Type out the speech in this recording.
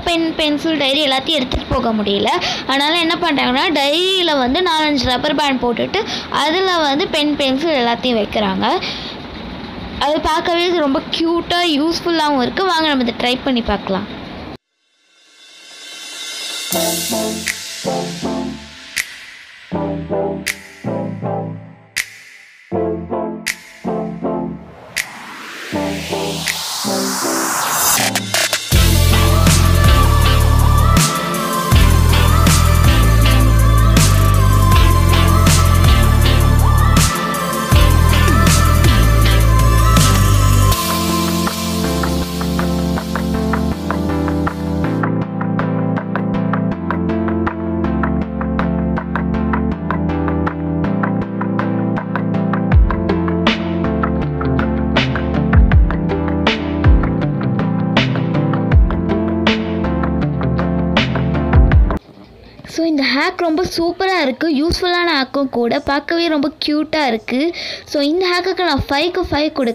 Pen pencil diary எல்லாத்தையும் எடுத்துகிட்டு போக முடியல. அதனால் என்ன பண்ணுறாங்கன்னா டைரியில் வந்து 4-5 ரப்பர் பேண்ட் போட்டுட்டு அதில் வந்து பென் பென்சில் எல்லாத்தையும் வைக்கிறாங்க. அது பார்க்கவே ரொம்ப க்யூட்டாக யூஸ்ஃபுல்லாகவும் இருக்குது. வாங்க நம்ம இதை ட்ரை பண்ணி பார்க்கலாம். ஸோ இந்த ஹேக் ரொம்ப சூப்பராக இருக்குது, யூஸ்ஃபுல்லான ஹேக்கும் கூட, பார்க்கவே ரொம்ப க்யூட்டாக இருக்குது. ஸோ இந்த ஹேக்குக்கு நான் 5க்கு 5 கொடுக்குறேன்.